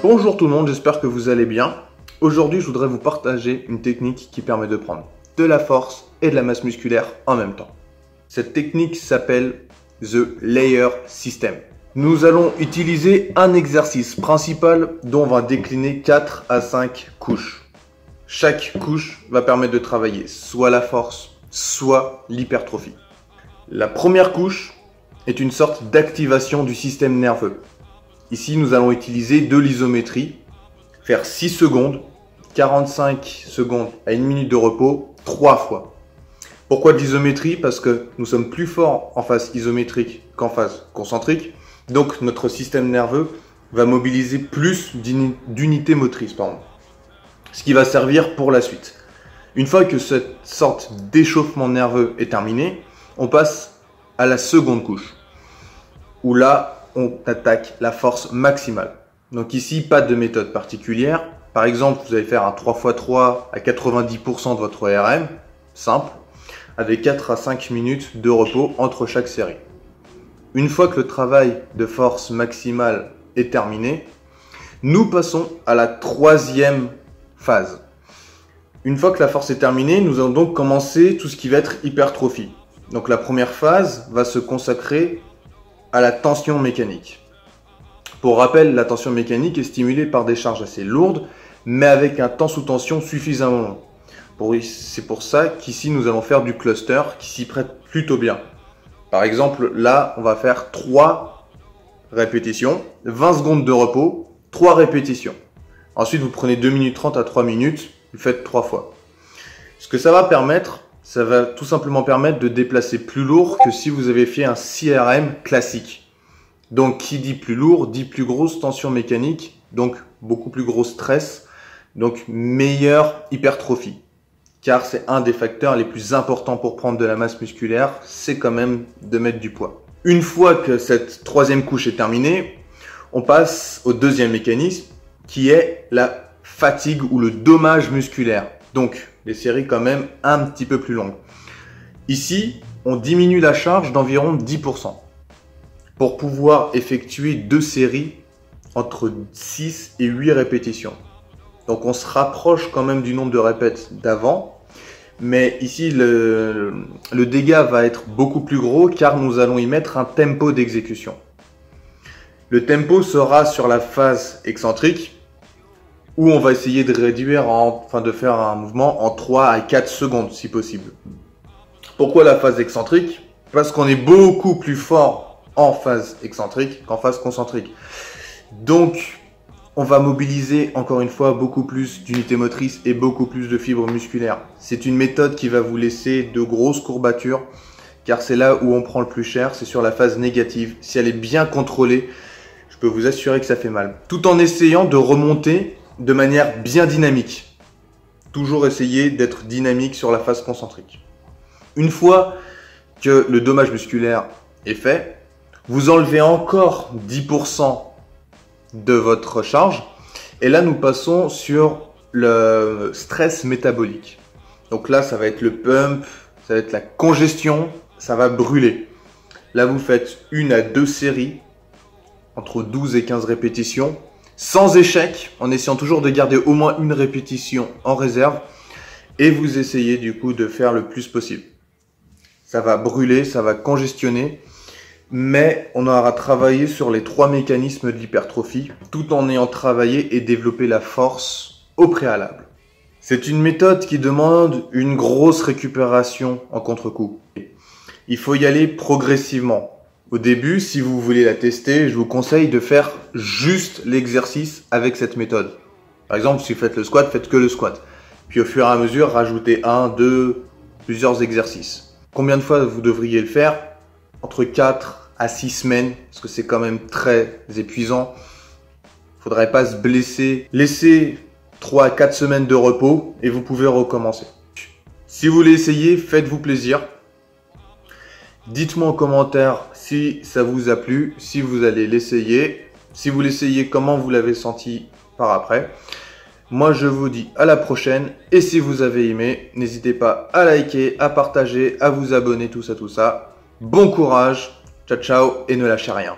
Bonjour tout le monde, j'espère que vous allez bien. Aujourd'hui, je voudrais vous partager une technique qui permet de prendre de la force et de la masse musculaire en même temps. Cette technique s'appelle The Layer System. Nous allons utiliser un exercice principal dont on va décliner 4 à 5 couches. Chaque couche va permettre de travailler soit la force, soit l'hypertrophie. La première couche est une sorte d'activation du système nerveux. Ici, nous allons utiliser de l'isométrie, faire 6 secondes, 45 secondes à 1 minute de repos, 3 fois. Pourquoi de l'isométrie? Parce que nous sommes plus forts en phase isométrique qu'en phase concentrique. Donc, notre système nerveux va mobiliser plus d'unités motrices, ce qui va servir pour la suite. Une fois que cette sorte d'échauffement nerveux est terminé, on passe à la seconde couche, où là, on attaque la force maximale. Donc ici, pas de méthode particulière. Par exemple, vous allez faire un 3x3 à 90% de votre RM, simple, avec 4 à 5 minutes de repos entre chaque série. Une fois que le travail de force maximale est terminé, nous passons à la troisième phase. Une fois que la force est terminée, nous allons donc commencer tout ce qui va être hypertrophie. Donc la première phase va se consacrer à la tension mécanique. Pour rappel, la tension mécanique est stimulée par des charges assez lourdes, mais avec un temps sous tension suffisamment long. C'est pour ça qu'ici nous allons faire du cluster qui s'y prête plutôt bien. Par exemple, là, on va faire 3 répétitions, 20 secondes de repos, 3 répétitions. Ensuite, vous prenez 2 minutes 30 à 3 minutes, vous faites 3 fois. Ce que ça va permettre, ça va tout simplement permettre de déplacer plus lourd que si vous avez fait un CRM classique. Donc, qui dit plus lourd, dit plus grosse tension mécanique, donc beaucoup plus gros stress, donc meilleure hypertrophie. Car c'est un des facteurs les plus importants pour prendre de la masse musculaire, c'est quand même de mettre du poids. Une fois que cette troisième couche est terminée, on passe au deuxième mécanisme, qui est la fatigue ou le dommage musculaire. Donc, les séries quand même un petit peu plus longues. Ici, on diminue la charge d'environ 10% pour pouvoir effectuer 2 séries entre 6 et 8 répétitions. Donc on se rapproche quand même du nombre de répètes d'avant, mais ici le dégât va être beaucoup plus gros car nous allons y mettre un tempo d'exécution. Le tempo sera sur la phase excentrique, où on va essayer de réduire, de faire un mouvement en 3 à 4 secondes si possible. Pourquoi la phase excentrique? Parce qu'on est beaucoup plus fort en phase excentrique qu'en phase concentrique. Donc, on va mobiliser encore une fois beaucoup plus d'unités motrices et beaucoup plus de fibres musculaires. C'est une méthode qui va vous laisser de grosses courbatures, car c'est là où on prend le plus cher, c'est sur la phase négative. Si elle est bien contrôlée, je peux vous assurer que ça fait mal. Tout en essayant de remonter de manière bien dynamique. Toujours essayer d'être dynamique sur la phase concentrique. Une fois que le dommage musculaire est fait, vous enlevez encore 10% de votre charge. Et là, nous passons sur le stress métabolique. Donc là, ça va être le pump, ça va être la congestion, ça va brûler. Là, vous faites 1 à 2 séries, entre 12 et 15 répétitions, sans échec, en essayant toujours de garder au moins une répétition en réserve. Et vous essayez du coup de faire le plus possible. Ça va brûler, ça va congestionner. Mais on aura travaillé sur les 3 mécanismes de l'hypertrophie, tout en ayant travaillé et développé la force au préalable. C'est une méthode qui demande une grosse récupération en contre-coup. Il faut y aller progressivement. Au début, si vous voulez la tester, je vous conseille de faire juste l'exercice avec cette méthode. Par exemple, si vous faites le squat, faites que le squat. Puis au fur et à mesure, rajoutez 1, 2, plusieurs exercices. Combien de fois vous devriez le faire? Entre 4 à 6 semaines, parce que c'est quand même très épuisant. Il ne faudrait pas se blesser. Laissez 3 à 4 semaines de repos et vous pouvez recommencer. Si vous voulez essayer, faites-vous plaisir. Dites-moi en commentaire si ça vous a plu, si vous allez l'essayer. Si vous l'essayez, comment vous l'avez senti par après. Moi, je vous dis à la prochaine. Et si vous avez aimé, n'hésitez pas à liker, à partager, à vous abonner, tout ça. Bon courage, ciao ciao et ne lâchez rien.